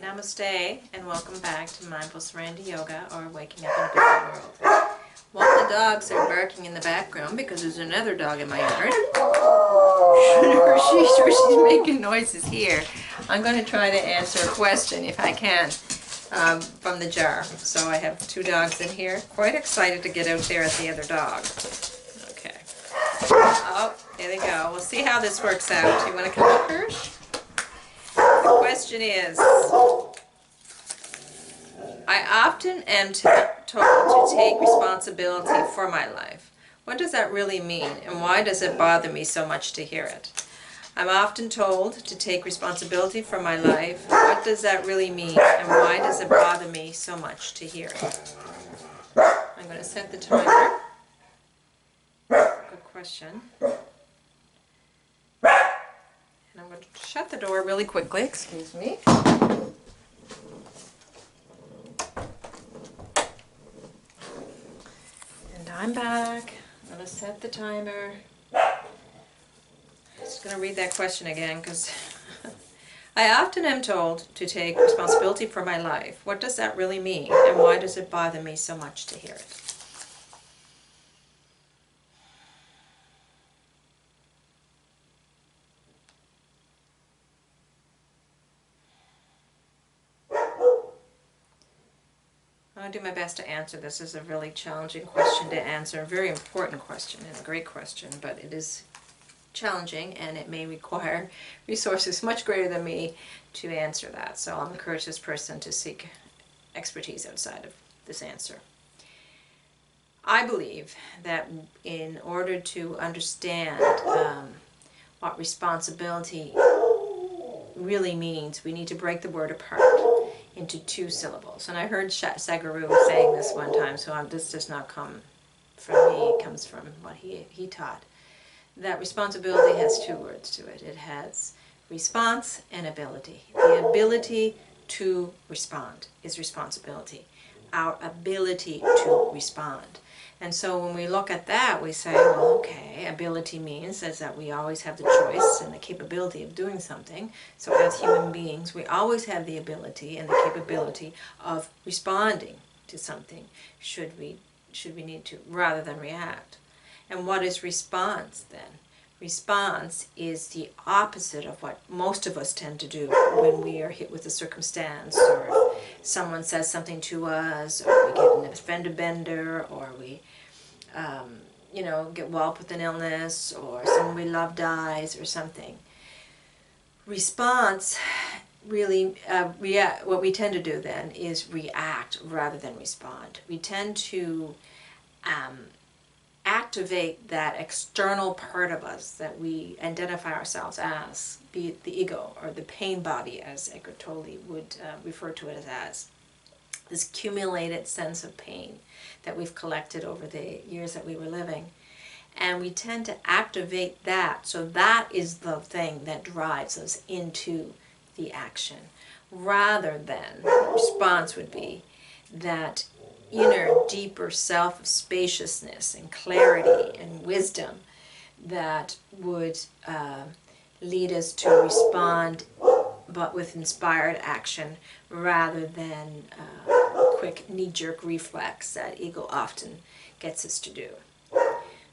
Namaste and welcome back to Mindful Serenity Yoga, or Waking Up in a Different World. While the dogs are barking in the background because there's another dog in my yard, she's making noises here, I'm going to try to answer a question if I can from the jar. So I have two dogs in here, quite excited to get out there at the other dog. Okay. Oh, there they go. We'll see how this works out. You want to come up, Hirsch? The question is, I often am told to take responsibility for my life. What does that really mean, and why does it bother me so much to hear it? I'm often told to take responsibility for my life. What does that really mean, and why does it bother me so much to hear it? I'm going to set the timer. Good question. And I'm going to shut the door really quickly. Excuse me. And I'm back. I'm going to set the timer. I'm just going to read that question again because I often am told to take responsibility for my life. What does that really mean, and why does it bother me so much to hear it? I'll do my best to answer this. This is a really challenging question to answer, a very important question and a great question, but it is challenging and it may require resources much greater than me to answer that. So I'll encourage this person to seek expertise outside of this answer. I believe that in order to understand what responsibility really means, we need to break the word apart into two syllables. And I heard Sadhguru saying this one time, so this does not come from me, it comes from what he taught. That responsibility has two words to it. It has response and ability. The ability to respond is responsibility. Our ability to respond. And so when we look at that, we say, well, okay, ability means that we always have the choice and the capability of doing something. So as human beings, we always have the ability and the capability of responding to something should we need to, rather than react. And what is response then? Response is the opposite of what most of us tend to do when we are hit with a circumstance, or someone says something to us, or we get an fender bender, or we get walloped with an illness, or someone we love dies, or something. Response really, what we tend to do then is react rather than respond. We tend to activate that external part of us that we identify ourselves as, be it the ego or the pain body, as Eckhart Tolle would refer to it as. This accumulated sense of pain that we've collected over the years that we were living. And we tend to activate that, so that is the thing that drives us into the action, rather than response would be that inner, deeper self of spaciousness and clarity and wisdom that would lead us to respond, but with inspired action, rather than a quick knee-jerk reflex that ego often gets us to do.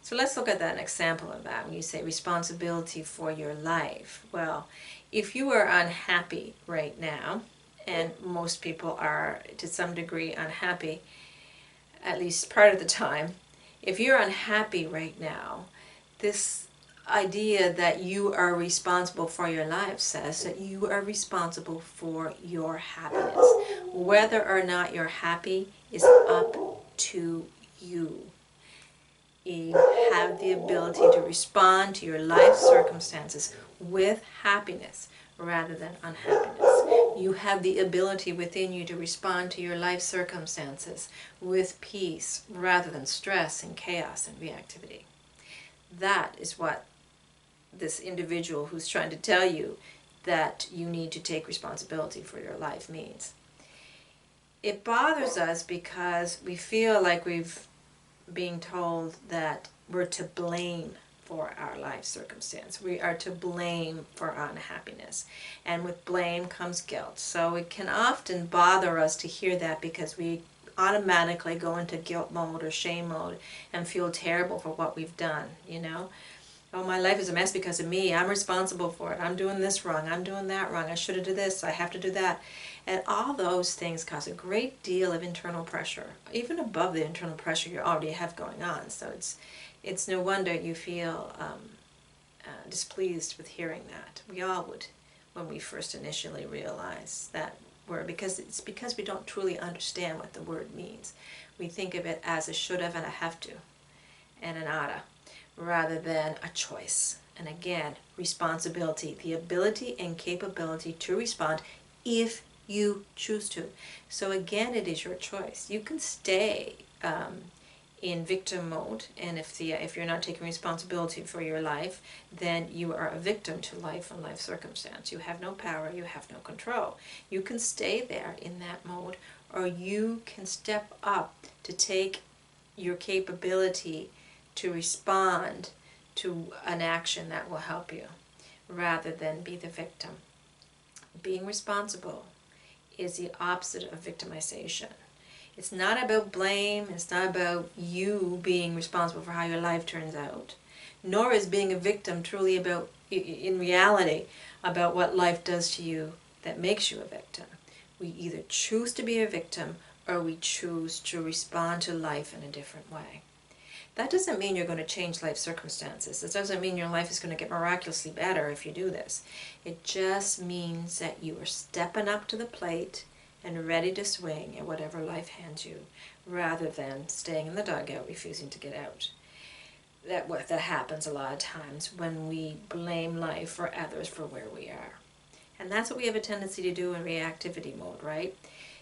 So let's look at an example of that. When you say responsibility for your life, well, if you are unhappy right now, and most people are to some degree unhappy, at least part of the time, if you're unhappy right now, this idea that you are responsible for your life says that you are responsible for your happiness. Whether or not you're happy is up to you. You have the ability to respond to your life circumstances with happiness rather than unhappiness. You have the ability within you to respond to your life circumstances with peace rather than stress and chaos and reactivity. That is what this individual who's trying to tell you that you need to take responsibility for your life means. It bothers us because we feel like we've being told that we're to blame for our life circumstance. We are to blame for our unhappiness. And with blame comes guilt. So it can often bother us to hear that because we automatically go into guilt mode or shame mode and feel terrible for what we've done, you know. Oh, my life is a mess because of me. I'm responsible for it. I'm doing this wrong. I'm doing that wrong. I should have done this. I have to do that. And all those things cause a great deal of internal pressure, even above the internal pressure you already have going on. So it's no wonder you feel displeased with hearing that. We all would when we first initially realize that word, because we don't truly understand what the word means. We think of it as a should have and a have to and an oughta, rather than a choice. And again, responsibility, the ability and capability to respond if you choose to. So again, it is your choice. You can stay in victim mode, and if you're not taking responsibility for your life, then you are a victim to life and life circumstance. You have no power, you have no control. You can stay there in that mode, or you can step up to take your capability to respond to an action that will help you, rather than be the victim. Being responsible is the opposite of victimization. It's not about blame, it's not about you being responsible for how your life turns out, nor is being a victim truly about, in reality, about what life does to you that makes you a victim. We either choose to be a victim or we choose to respond to life in a different way. That doesn't mean you're going to change life circumstances. It doesn't mean your life is going to get miraculously better if you do this. It just means that you are stepping up to the plate and ready to swing at whatever life hands you, rather than staying in the dugout, refusing to get out. That happens a lot of times when we blame life or others for where we are. And that's what we have a tendency to do in reactivity mode, right?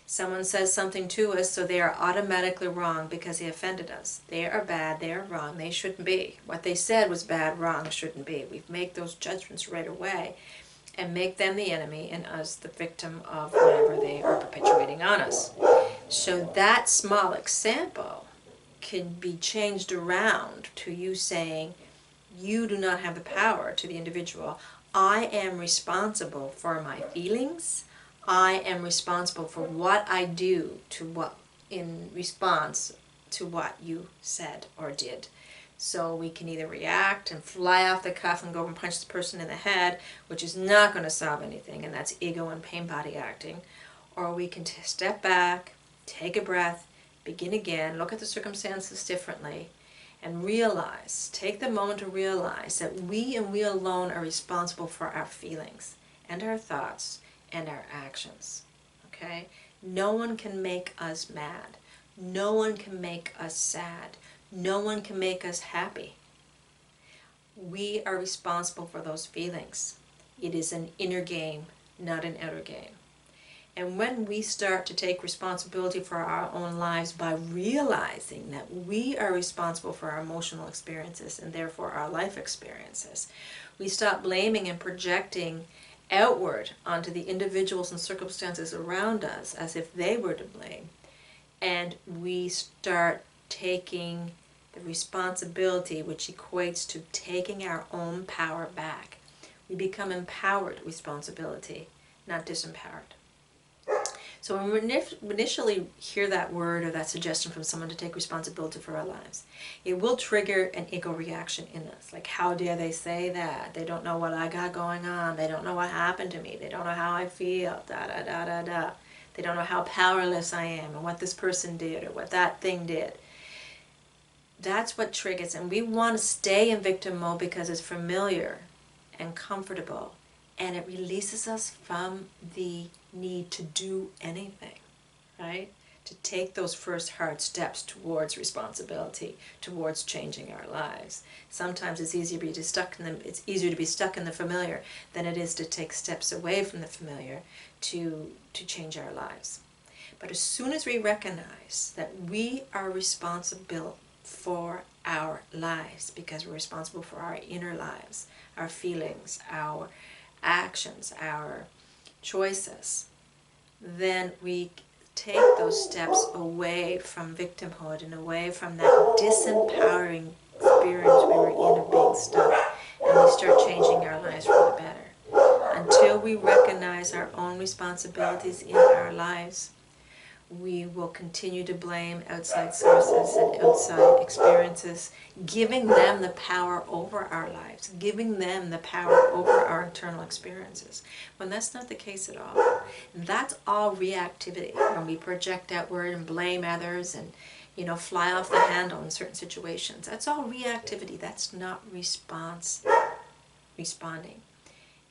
Someone says something to us, so they are automatically wrong because they offended us. They are bad, they are wrong, they shouldn't be. What they said was bad, wrong, shouldn't be. We make those judgments right away and make them the enemy and us the victim of whatever they are perpetuating on us. So that small example can be changed around to you saying, you do not have the power, to the individual. I am responsible for my feelings. I am responsible for what I do to what in response to what you said or did. So we can either react and fly off the cuff and go and punch the person in the head, which is not going to solve anything, and that's ego and pain body acting. Or we can step back, take a breath, begin again, look at the circumstances differently, and realize, take the moment to realize that we and we alone are responsible for our feelings and our thoughts and our actions. Okay? No one can make us mad. No one can make us sad. No one can make us happy. We are responsible for those feelings. It is an inner game, not an outer game. And when we start to take responsibility for our own lives by realizing that we are responsible for our emotional experiences and therefore our life experiences, we stop blaming and projecting outward onto the individuals and circumstances around us as if they were to blame. And we start taking the responsibility, which equates to taking our own power back. We become empowered responsibility, not disempowered. So when we initially hear that word or that suggestion from someone to take responsibility for our lives, it will trigger an ego reaction in us. Like, how dare they say that? They don't know what I got going on. They don't know what happened to me. They don't know how I feel. Da da da da da. They don't know how powerless I am and what this person did or what that thing did. That's what triggers, and we want to stay in victim mode because it's familiar and comfortable, and it releases us from the need to do anything, right? To take those first hard steps towards responsibility, towards changing our lives. Sometimes it's easier to be stuck in the familiar than it is to take steps away from the familiar to change our lives. But as soon as we recognize that we are responsible for our lives, because we're responsible for our inner lives, our feelings, our actions, our choices, then we take those steps away from victimhood and away from that disempowering experience, we were in a big stuff, and we start changing our lives for the better. Until we recognize our own responsibilities in our lives, we will continue to blame outside sources and outside experiences, giving them the power over our lives, giving them the power over our internal experiences, when that's not the case at all. And that's all reactivity, when we project outward and blame others and, fly off the handle in certain situations. That's all reactivity. That's not responding.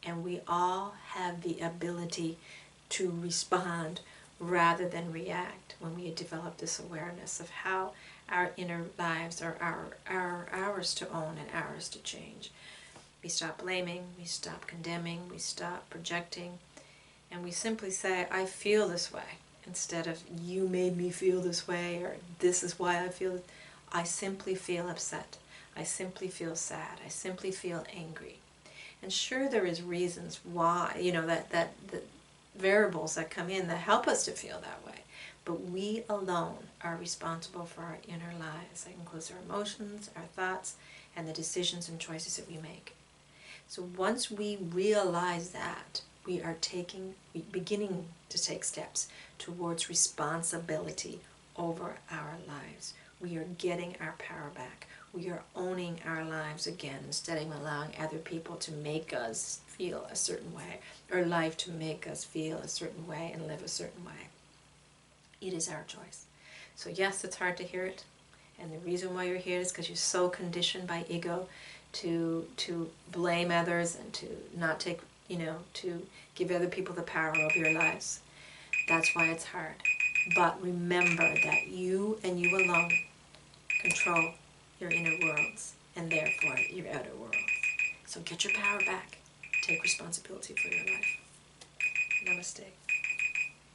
And we all have the ability to respond rather than react when we develop this awareness of how our inner lives are ours to own and ours to change. We stop blaming, we stop condemning, we stop projecting, and we simply say, I feel this way, instead of you made me feel this way, or this is why I feel it. I simply feel upset. I simply feel sad. I simply feel angry. And sure, there is reasons why, that the variables that come in that help us to feel that way. But we alone are responsible for our inner lives. That includes our emotions, our thoughts, and the decisions and choices that we make. So once we realize that, we are beginning to take steps towards responsibility over our lives. We are getting our power back. We are owning our lives again, instead of allowing other people to make us feel a certain way, or life to make us feel a certain way and live a certain way. It is our choice. So yes, it's hard to hear it, and the reason why you're here is because you're so conditioned by ego to blame others and to not take, to give other people the power over your lives. That's why it's hard. But remember that you and you alone control your inner worlds, and therefore your outer worlds. So get your power back. Take responsibility for your life. Namaste.